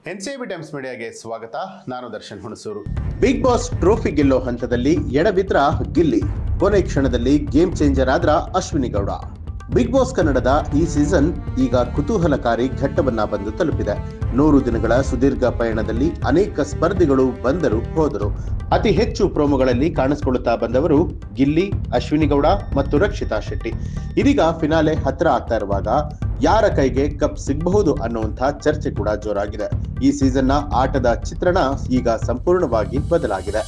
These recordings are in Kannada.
ಎನ್ಸಿಬಿ ಟೈಮ್ಸ್ ಮೀಡಿಯಾಗೆ ಸ್ವಾಗತ. ನಾನು Darshan Hunsur. Bigg Boss trophy ಗೆಲ್ಲೋ ಹಂತದಲ್ಲಿ ಎಡವಿದ್ರ ಗಿಲ್ಲಿ, ಕೊನೆ ಕ್ಷಣದಲ್ಲಿ ಗೇಮ್ ಚೇಂಜರ್ ಆದ್ರ ಅಶ್ವಿನಿ ಗೌಡ. ಬಿಗ್ ಬಾಸ್ ಕನ್ನಡದ ಈ ಸೀಸನ್ ಈಗ ಕುತೂಹಲಕಾರಿ ಘಟ್ಟವನ್ನ ಬಂದು ತಲುಪಿದೆ. 100 ದಿನಗಳ ಸುದೀರ್ಘ ಪಯಣದಲ್ಲಿ ಅನೇಕ ಸ್ಪರ್ಧಿಗಳು ಬಂದರು ಹೋದರು. ಅತಿ ಹೆಚ್ಚು ಪ್ರೋಮೋಗಳಲ್ಲಿ ಕಾಣಿಸಿಕೊಳ್ಳುತ್ತಾ ಬಂದವರು ಗಿಲ್ಲಿ, ಅಶ್ವಿನಿ ಗೌಡ ಮತ್ತು ರಕ್ಷಿತಾ ಶೆಟ್ಟಿ. ಇದೀಗ ಫಿನಾಲೆ ಹತ್ರ ಆಗ್ತಾ ಇರುವಾಗ ಯಾರ ಕೈಗೆ ಕಪ್ ಸಿಗಬಹುದು ಅನ್ನುವಂಥ ಚರ್ಚೆ ಕೂಡ ಜೋರಾಗಿದೆ. ಈ ಸೀಸನ್ನ ಆಟದ ಚಿತ್ರಣ ಈಗ ಸಂಪೂರ್ಣವಾಗಿ ಬದಲಾಗಿದೆ.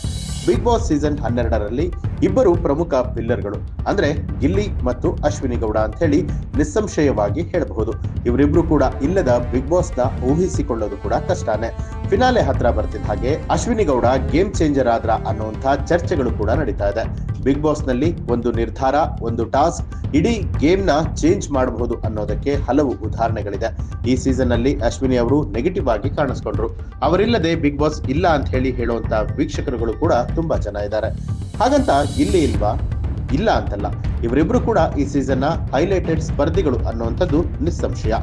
ಬಿಗ್ ಬಾಸ್ ಸೀಸನ್ 12ರಲ್ಲಿ ಇಬ್ಬರು ಪ್ರಮುಖ ಪಿಲ್ಲರ್ಗಳು ಅಂದ್ರೆ ಗಿಲ್ಲಿ ಮತ್ತು ಅಶ್ವಿನಿ ಗೌಡ ಅಂತ ಹೇಳಿ ನಿಸ್ಸಂಶಯವಾಗಿ ಹೇಳಬಹುದು. ಇವರಿಬ್ರು ಕೂಡ ಇಲ್ಲದ ಬಿಗ್ ಬಾಸ್ ನ ಊಹಿಸಿಕೊಳ್ಳೋದು ಕೂಡ ಕಷ್ಟನೇ. ಫಿನಾಲೆ ಹತ್ರ ಬರ್ತಿದ್ದ ಹಾಗೆ ಅಶ್ವಿನಿ ಗೌಡ ಗೇಮ್ ಚೇಂಜರ್ ಆದ್ರ ಅನ್ನುವಂಥ ಚರ್ಚೆಗಳು ಕೂಡ ನಡೀತಾ ಇದೆ. ಬಿಗ್ ಬಾಸ್ ನಲ್ಲಿ ಒಂದು ನಿರ್ಧಾರ, ಒಂದು ಟಾಸ್ಕ್ ಇಡೀ ಗೇಮ್ ನ ಚೇಂಜ್ ಮಾಡಬಹುದು ಅನ್ನೋದಕ್ಕೆ ಹಲವು ಉದಾಹರಣೆಗಳಿದೆ. ಈ ಸೀಸನ್ ನಲ್ಲಿ ಅಶ್ವಿನಿ ಅವರು ನೆಗೆಟಿವ್ ಆಗಿ ಕಾಣಿಸ್ಕೊಂಡ್ರು. ಅವರಿಲ್ಲದೆ ಬಿಗ್ ಬಾಸ್ ಇಲ್ಲ ಅಂತ ಹೇಳುವಂತ ವೀಕ್ಷಕರುಗಳು ಕೂಡ ತುಂಬಾ ಜನ ಇದ್ದಾರೆ. ಹಾಗಂತ ಗಿಲ್ಲಿ ಇಲ್ವಾ? ಇಲ್ಲ ಅಂತಲ್ಲ. ಇವರಿಬ್ರು ಕೂಡ ಈ ಸೀಸನ್ ನ ಹೈಲೈಟೆಡ್ ಸ್ಪರ್ಧಿಗಳು ಅನ್ನುವಂಥದ್ದು ನಿಸ್ಸಂಶಯ.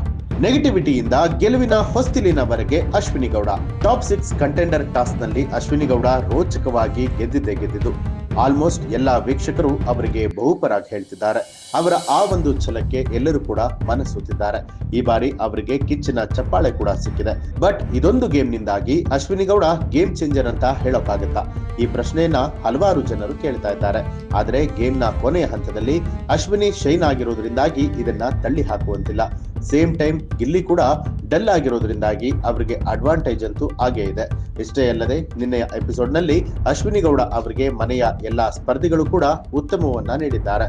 ನೆಗೆಟಿವಿಟಿಯಿಂದ ಗೆಲುವಿನ ಹೊಸ್ತಿಲಿನವರೆಗೆ Ashwini Gowda. Top 6 contender task ನಲ್ಲಿ ಅಶ್ವಿನಿ ಗೌಡ ರೋಚಕವಾಗಿ ಗೆದ್ದಿದ್ದು. ಆಲ್ಮೋಸ್ಟ್ ಎಲ್ಲಾ ವೀಕ್ಷಕರು ಅವರಿಗೆ ಬಹುಪರಾಗಿ ಹೇಳ್ತಿದ್ದಾರೆ. ಅವರ ಆ ಒಂದು ಛಲಕ್ಕೆ ಎಲ್ಲರೂ ಕೂಡ ಮನಸೂತಿದ್ದಾರೆ. ಈ ಬಾರಿ ಅವರಿಗೆ ಕಿಚ್ಚಿನ ಚಪ್ಪಾಳೆ ಕೂಡ ಸಿಕ್ಕಿದೆ. ಬಟ್ ಇದೊಂದು ಗೇಮ್ ನಿಂದಾಗಿ ಅಶ್ವಿನಿ ಗೌಡ ಗೇಮ್ ಚೇಂಜರ್ ಅಂತ ಹೇಳೋಕ್ಕಾಗತ್ತಾ? ಈ ಪ್ರಶ್ನೆಯನ್ನ ಹಲವಾರು ಜನರು ಕೇಳ್ತಾ ಇದ್ದಾರೆ. ಆದ್ರೆ ಗೇಮ್ ನ ಕೊನೆಯ ಹಂತದಲ್ಲಿ ಅಶ್ವಿನಿ ಶೈನ್ ಆಗಿರೋದ್ರಿಂದಾಗಿ ಇದನ್ನ ತಳ್ಳಿ ಹಾಕುವಂತಿಲ್ಲ. ಸೇಮ್ ಟೈಮ್ ಗಿಲ್ಲಿ ಕೂಡ ಡಲ್ ಆಗಿರೋದ್ರಿಂದಾಗಿ ಅವರಿಗೆ ಅಡ್ವಾಂಟೇಜ್ ಅಂತೂ ಆಗೇ ಇದೆ. ಇಷ್ಟೇ ಅಲ್ಲದೆ ನಿನ್ನೆಯ ಎಪಿಸೋಡ್ ನಲ್ಲಿ ಅಶ್ವಿನಿ ಗೌಡ ಅವರಿಗೆ ಮನೆಯ ಎಲ್ಲಾ ಸ್ಪರ್ಧಿಗಳು ಕೂಡ ಉತ್ತಮವನ್ನ ನೀಡಿದ್ದಾರೆ.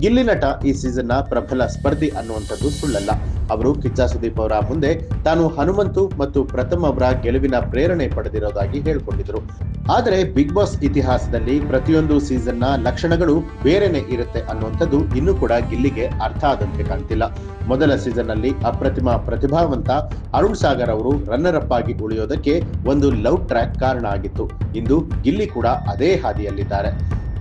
ಗಿಲ್ಲಿ ನಟ ಈ ಸೀಸನ್ ನ ಪ್ರಬಲ ಸ್ಪರ್ಧಿ ಅನ್ನುವಂಥದ್ದು ಸುಳ್ಳಲ್ಲ. ಅವರು ಕಿಚ್ಚ ಸುದೀಪ್ ಅವರ ಮುಂದೆ ತಾನು ಹನುಮಂತು ಮತ್ತು ಪ್ರಥಮ್ ಅವರ ಗೆಲುವಿನ ಪ್ರೇರಣೆ ಪಡೆದಿರೋದಾಗಿ ಹೇಳಿಕೊಂಡಿದ್ರು. ಆದರೆ ಬಿಗ್ ಬಾಸ್ ಇತಿಹಾಸದಲ್ಲಿ ಪ್ರತಿಯೊಂದು ಸೀಸನ್ ನ ಲಕ್ಷಣಗಳು ಬೇರೆನೆ ಇರುತ್ತೆ ಅನ್ನುವಂಥದ್ದು ಇನ್ನೂ ಕೂಡ ಗಿಲ್ಲಿಗೆ ಅರ್ಥ ಆದಂತೆ ಕಾಣ್ತಿಲ್ಲ. ಮೊದಲ ಸೀಸನ್ ನಲ್ಲಿ ಅಪ್ರತಿಮ ಪ್ರತಿಭಾವಂತ ಅರುಣ್ ಸಾಗರ್ ಅವರು ರನ್ನರ್ ಅಪ್ ಆಗಿ ಉಳಿಯೋದಕ್ಕೆ ಒಂದು ಲವ್ ಟ್ರ್ಯಾಕ್ ಕಾರಣ ಆಗಿತ್ತು. ಇಂದು ಗಿಲ್ಲಿ ಕೂಡ ಅದೇ ಹಾದಿಯಲ್ಲಿದ್ದಾರೆ.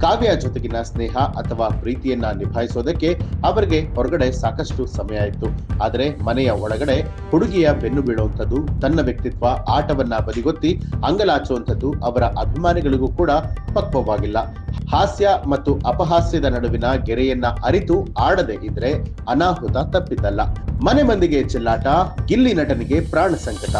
ಕಾವ್ಯ ಜೊತೆಗಿನ ಸ್ನೇಹ ಅಥವಾ ಪ್ರೀತಿಯನ್ನ ನಿಭಾಯಿಸೋದಕ್ಕೆ ಅವರಿಗೆ ಹೊರಗಡೆ ಸಾಕಷ್ಟು ಸಮಯ ಇತ್ತು. ಆದರೆ ಮನೆಯ ಒಳಗಡೆ ಹುಡುಗಿಯ ಬೆನ್ನು ಬೀಳುವಂಥದ್ದು, ತನ್ನ ವ್ಯಕ್ತಿತ್ವ ಆಟವನ್ನ ಬದಿಗೊತ್ತಿ ಅಂಗಲಾಚುವಂಥದ್ದು ಅವರ ಅಭಿಮಾನಿಗಳಿಗೂ ಕೂಡ ಪಕ್ವವಾಗಿಲ್ಲ. ಹಾಸ್ಯ ಮತ್ತು ಅಪಹಾಸ್ಯದ ನಡುವಿನ ಗೆರೆಯನ್ನ ಅರಿತು ಆಡದೆ ಇದ್ರೆ ಅನಾಹುತ ತಪ್ಪಿದ್ದಲ್ಲ. ಮನೆ ಮಂದಿಗೆ ಚೆಲ್ಲಾಟ, ಗಿಲ್ಲಿ ನಟನಿಗೆ ಪ್ರಾಣ ಸಂಕಟ.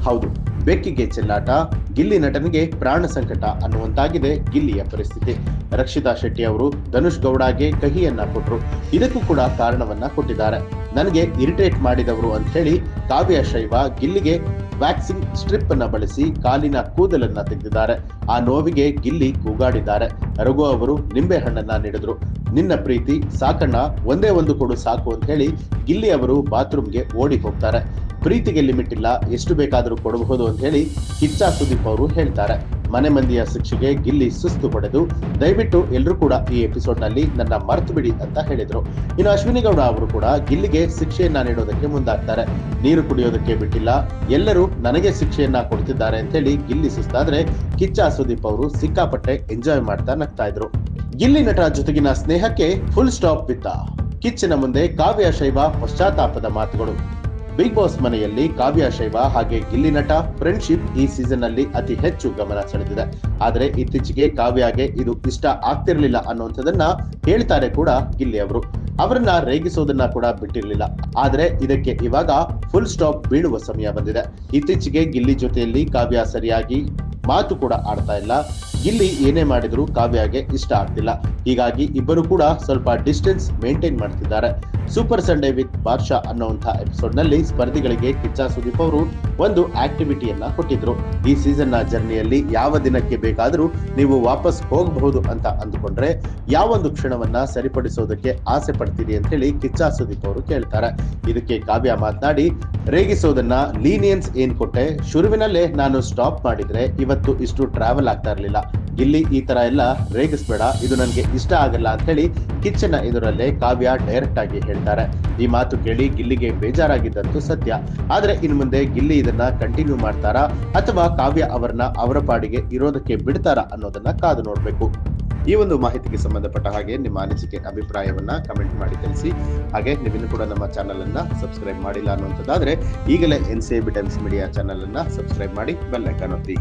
ಹೌದು, ಬೆಕ್ಕಿಗೆ ಚೆಲ್ಲಾಟ, ಗಿಲ್ಲಿ ನಟನಿಗೆ ಪ್ರಾಣ ಸಂಕಟ ಅನ್ನುವಂತಾಗಿದೆ ಗಿಲ್ಲಿಯ ಪರಿಸ್ಥಿತಿ. ರಕ್ಷಿತಾ ಶೆಟ್ಟಿ ಅವರು ಧನುಷ್ ಗೌಡಗೆ ಕಹಿಯನ್ನ ಕೊಟ್ರು. ಇದಕ್ಕೂ ಕೂಡ ಕಾರಣವನ್ನ ಕೊಟ್ಟಿದ್ದಾರೆ. ನನಗೆ ಇರಿಟೇಟ್ ಮಾಡಿದವರು ಅಂತ ಹೇಳಿ ಕಾವ್ಯ ಶೈವ ಗಿಲ್ಲಿಗೆ ವ್ಯಾಕ್ಸಿಂಗ್ ಸ್ಟ್ರಿಪ್ ಅನ್ನ ಬಳಸಿ ಕಾಲಿನ ಕೂದಲನ್ನ ತೆಗೆದಿದ್ದಾರೆ. ಆ ನೋವಿಗೆ ಗಿಲ್ಲಿ ಕೂಗಾಡಿದ್ದಾರೆ. ರಘು ಅವರು ನಿಂಬೆ ಹಣ್ಣನ್ನ ನೀಡಿದ್ರು. ನಿನ್ನ ಪ್ರೀತಿ ಸಾಕಣ್ಣ, ಒಂದೇ ಒಂದು ಕೊಡು ಸಾಕು ಅಂತ ಹೇಳಿ ಗಿಲ್ಲಿ ಅವರು ಬಾತ್ರೂಮ್ಗೆ ಓಡಿ ಹೋಗ್ತಾರೆ. ಪ್ರೀತಿಗೆ ಲಿಮಿಟ್ ಇಲ್ಲ, ಎಷ್ಟು ಬೇಕಾದರೂ ಕೊಡಬಹುದು ಅಂತ ಹೇಳಿ ಕಿಚ್ಚ ಸುದೀಪ್ ಅವರು ಹೇಳ್ತಾರೆ. ಮನೆ ಮಂದಿಯ ಶಿಕ್ಷೆಗೆ ಗಿಲ್ಲಿ ಸುಸ್ತು ಪಡೆದು ದಯವಿಟ್ಟು ಎಲ್ಲರೂ ಕೂಡ ಈ ಎಪಿಸೋಡ್ ನಲ್ಲಿ ನನ್ನ ಮರ್ತು ಬಿಡಿ ಅಂತ ಹೇಳಿದ್ರು. ಇನ್ನು ಅಶ್ವಿನಿ ಗೌಡ ಅವರು ಕೂಡ ಗಿಲ್ಲಿಗೆ ಶಿಕ್ಷೆಯನ್ನ ನೀಡೋದಕ್ಕೆ ಮುಂದಾಗ್ತಾರೆ. ನೀರು ಕುಡಿಯೋದಕ್ಕೆ ಬಿಟ್ಟಿಲ್ಲ, ಎಲ್ಲರೂ ನನಗೆ ಶಿಕ್ಷೆಯನ್ನ ಕೊಡ್ತಿದ್ದಾರೆ ಅಂತ ಹೇಳಿ ಗಿಲ್ಲಿ ಸುಸ್ತಾದ್ರೆ ಕಿಚ್ಚ ಸುದೀಪ್ ಅವರು ಸಿಕ್ಕಾಪಟ್ಟೆ ಎಂಜಾಯ್ ಮಾಡ್ತಾ ನಗ್ತಾ ಇದ್ರು. ಗಿಲ್ಲಿ ನಟ ಜೊತೆಗಿನ ಸ್ನೇಹಕ್ಕೆ ಫುಲ್ ಸ್ಟಾಪ್ ಬಿತ್ತ. ಕಿಚ್ಚನ ಮುಂದೆ ಕಾವ್ಯ ಶೈವ ಪಶ್ಚಾತ್ತಾಪದ ಮಾತುಗಳು. ಬಿಗ್ ಬಾಸ್ ಮನೆಯಲ್ಲಿ ಕಾವ್ಯ ಶೈವ ಹಾಗೆ ಗಿಲ್ಲಿ ನಟ ಫ್ರೆಂಡ್ಶಿಪ್ ಈ ಸೀಸನ್ ನಲ್ಲಿ ಅತಿ ಹೆಚ್ಚು ಗಮನ ಸೆಳೆದಿದೆ. ಆದ್ರೆ ಇತ್ತೀಚೆಗೆ ಕಾವ್ಯಗೆ ಇದು ಇಷ್ಟ ಆಗ್ತಿರ್ಲಿಲ್ಲ ಅನ್ನುವಂಥದ್ದನ್ನ ಹೇಳ್ತಾರೆ ಕೂಡ ಗಿಲ್ಲಿ ಅವರು. ಅವರನ್ನ ರೇಗಿಸೋದನ್ನ ಕೂಡ ಬಿಟ್ಟಿರ್ಲಿಲ್ಲ. ಆದ್ರೆ ಇದಕ್ಕೆ ಇವಾಗ ಫುಲ್ ಸ್ಟಾಪ್ ಬೀಳುವ ಸಮಯ ಬಂದಿದೆ. ಇತ್ತೀಚೆಗೆ ಗಿಲ್ಲಿ ಜೊತೆಯಲ್ಲಿ ಕಾವ್ಯ ಸರಿಯಾಗಿ ಮಾತು ಕೂಡ ಆಡ್ತಾ ಇಲ್ಲ. ಗಿಲ್ಲಿ ಏನೇ ಮಾಡಿದ್ರು ಕಾವ್ಯಗೆ ಇಷ್ಟ ಆಗ್ತಿಲ್ಲ. ಹೀಗಾಗಿ ಇಬ್ಬರು ಕೂಡ ಸ್ವಲ್ಪ ಡಿಸ್ಟೆನ್ಸ್ ಮೇಂಟೈನ್ ಮಾಡ್ತಿದ್ದಾರೆ. ಸೂಪರ್ ಸಂಡೇ ವಿತ್ ಬಾದ್ಶಾ ಅನ್ನುವಂಥ ಎಪಿಸೋಡ್ ನಲ್ಲಿ ಸ್ಪರ್ಧಿಗಳಿಗೆ ಕಿಚ್ಚ ಸುದೀಪ್ ಅವರು ಒಂದು ಆಕ್ಟಿವಿಟಿಯನ್ನ ಕೊಟ್ಟಿದ್ರು. ಈ ಸೀಸನ್ ನ ಜರ್ನಿಯಲ್ಲಿ ಯಾವ ದಿನಕ್ಕೆ ಬೇಕಾದರೂ ನೀವು ವಾಪಸ್ ಹೋಗಬಹುದು ಅಂತ ಅಂದುಕೊಂಡ್ರೆ ಯಾವೊಂದು ಕ್ಷಣವನ್ನ ಸರಿಪಡಿಸೋದಕ್ಕೆ ಆಸೆ ಪಡ್ತೀರಿ ಅಂತ ಹೇಳಿ ಕಿಚ್ಚ ಸುದೀಪ್ ಅವರು ಕೇಳ್ತಾರೆ. ಇದಕ್ಕೆ ಕಾವ್ಯ ಮಾತನಾಡಿ, ರೇಗಿಸೋದನ್ನ ಲೀನಿಯನ್ಸ್ ಏನ್ ಕೊಟ್ಟೆ, ಶುರುವಿನಲ್ಲೇ ನಾನು ಸ್ಟಾಪ್ ಮಾಡಿದ್ರೆ ಇವತ್ತು ಇಷ್ಟು ಟ್ರಾವೆಲ್ ಆಗ್ತಾ ಇರ್ಲಿಲ್ಲ. ಗಿಲ್ಲಿ ಈ ತರ ಎಲ್ಲ ರೇಗಿಸ್ಬೇಡ, ಇದು ನನ್ಗೆ ಇಷ್ಟ ಆಗಲ್ಲ ಅಂತ ಹೇಳಿ ಕಿಚ್ಚನ ಎದುರಲ್ಲೇ ಕಾವ್ಯ ಡೈರೆಕ್ಟ್ ಆಗಿ ಹೇಳ್ತಾರೆ. ಈ ಮಾತು ಕೇಳಿ ಗಿಲ್ಲಿಗೆ ಬೇಜಾರಾಗಿದ್ದಂತೂ ಸತ್ಯ. ಆದ್ರೆ ಇನ್ನು ಮುಂದೆ ಗಿಲ್ಲಿ ಇದನ್ನ ಕಂಟಿನ್ಯೂ ಮಾಡ್ತಾರಾ ಅಥವಾ ಕಾವ್ಯ ಅವರನ್ನ ಅವರ ಪಾಡಿಗೆ ಇರೋದಕ್ಕೆ ಬಿಡ್ತಾರಾ ಅನ್ನೋದನ್ನ ಕಾದು ನೋಡ್ಬೇಕು. ಈ ಒಂದು ಮಾಹಿತಿಗೆ ಸಂಬಂಧಪಟ್ಟ ಹಾಗೆ ನಿಮ್ಮ ಅನಿಸಿಕೆ ಅಭಿಪ್ರಾಯವನ್ನ ಕಮೆಂಟ್ ಮಾಡಿ ತಿಳಿಸಿ. ಹಾಗೆ ನೀವಿನ್ನು ಕೂಡ ನಮ್ಮ ಚಾನಲ್ ಅನ್ನ ಸಬ್ಸ್ಕ್ರೈಬ್ ಮಾಡಿಲ್ಲ ಅನ್ನುವಂಥದ್ದಾದ್ರೆ ಈಗಲೇ NCAB ಟೈಮ್ಸ್ ಮೀಡಿಯಾ ಚಾನಲ್ ಅನ್ನ ಸಬ್ಸ್ಕ್ರೈಬ್ ಮಾಡಿ ಬೆಲ್ ಐಕಾನ್ ಒತ್ತಿ.